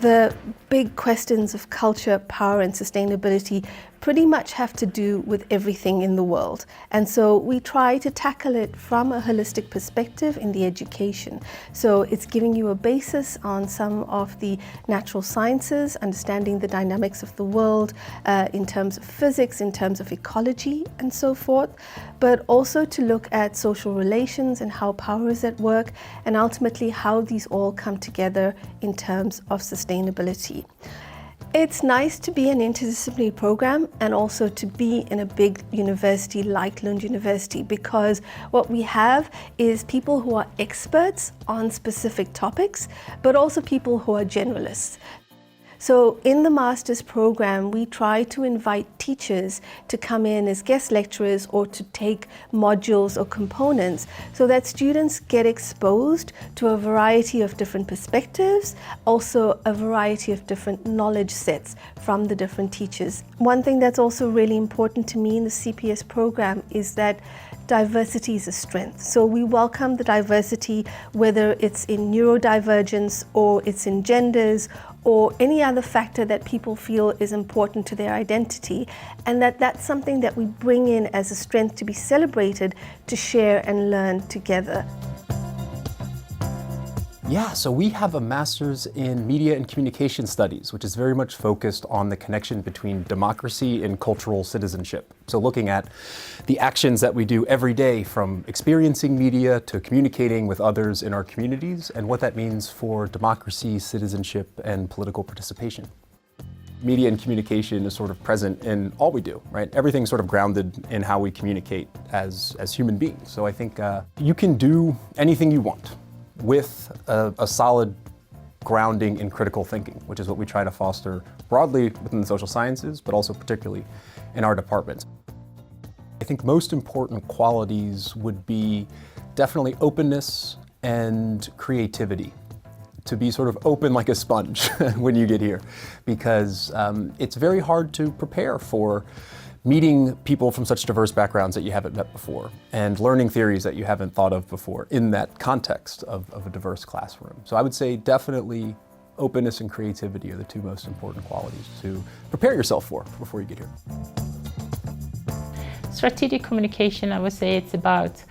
The big questions of culture, power and sustainability pretty much have to do with everything in the world. And so we try to tackle it from a holistic perspective in the education. So it's giving you a basis on some of the natural sciences, understanding the dynamics of the world in terms of physics, in terms of ecology and so forth, but also to look at social relations and how power is at work, and ultimately how these all come together in terms of sustainability. It's nice to be an interdisciplinary program and also to be in a big university like Lund University, because what we have is people who are experts on specific topics, but also people who are generalists. So in the master's program, we try to invite teachers to come in as guest lecturers or to take modules or components so that students get exposed to a variety of different perspectives, also a variety of different knowledge sets from the different teachers. One thing that's also really important to me in the CPS program is that diversity is a strength. So we welcome the diversity, whether it's in neurodivergence or it's in genders or any other factor that people feel is important to their identity, and that's something that we bring in as a strength to be celebrated, to share and learn together. Yeah, so we have a master's in media and communication studies, which is very much focused on the connection between democracy and cultural citizenship. So looking at the actions that we do every day, from experiencing media to communicating with others in our communities, and what that means for democracy, citizenship, and political participation. Media and communication is sort of present in all we do, right? Everything's sort of grounded in how we communicate as human beings. So I think you can do anything you want with a solid grounding in critical thinking, which is what we try to foster broadly within the social sciences, but also particularly in our departments. I think most important qualities would be definitely openness and creativity. To be sort of open like a sponge when you get here, because it's very hard to prepare for meeting people from such diverse backgrounds that you haven't met before, and learning theories that you haven't thought of before in that context of a diverse classroom. So I would say definitely openness and creativity are the two most important qualities to prepare yourself for before you get here. Strategic communication, I would say it's about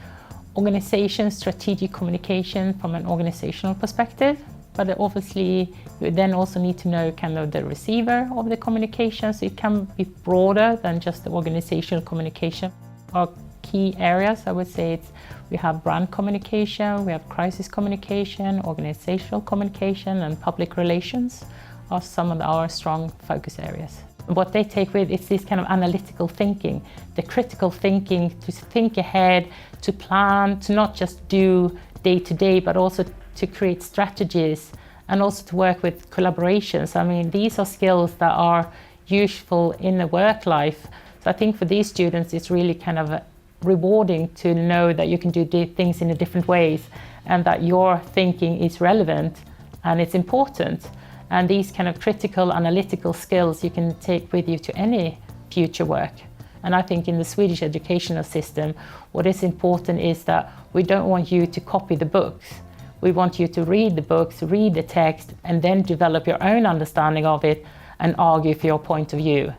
organization, strategic communication from an organizational perspective. But obviously, you then also need to know kind of the receiver of the communication, so it can be broader than just the organizational communication. Our key areas, I would say, we have brand communication, we have crisis communication, organizational communication, and public relations are some of our strong focus areas. What they take with is this kind of analytical thinking, the critical thinking, to think ahead, to plan, to not just do day to day, but also to create strategies and also to work with collaborations. I mean, these are skills that are useful in the work life. So I think for these students, it's really kind of rewarding to know that you can do things in different ways and that your thinking is relevant and it's important. And these kind of critical analytical skills you can take with you to any future work. And I think in the Swedish educational system, what is important is that we don't want you to copy the books. We want you to read the books, read the text, and then develop your own understanding of it and argue for your point of view.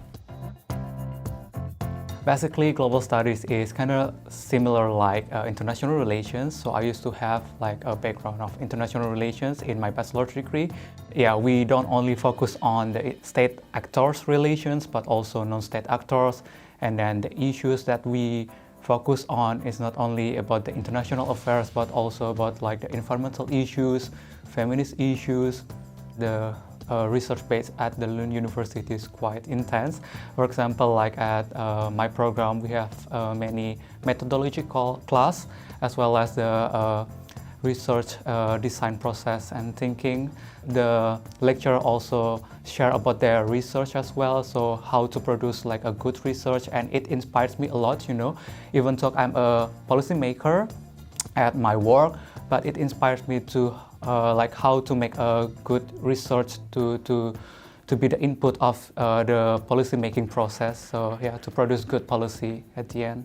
Basically, global studies is kind of similar like international relations. So I used to have like a background of international relations in my bachelor's degree. Yeah, we don't only focus on the state actors relations, but also non-state actors. And then the issues that we focus on is not only about the international affairs, but also about like the environmental issues, feminist issues. The research base at the Lund University is quite intense. For example, like at my program, we have many methodological class, as well as the research design process and thinking. The lecturer also share about their research as well, so how to produce like a good research, and it inspires me a lot, you know. Even though I'm a policymaker at my work, but it inspires me to like how to make a good research to be the input of the policy making process. So yeah, to produce good policy at the end.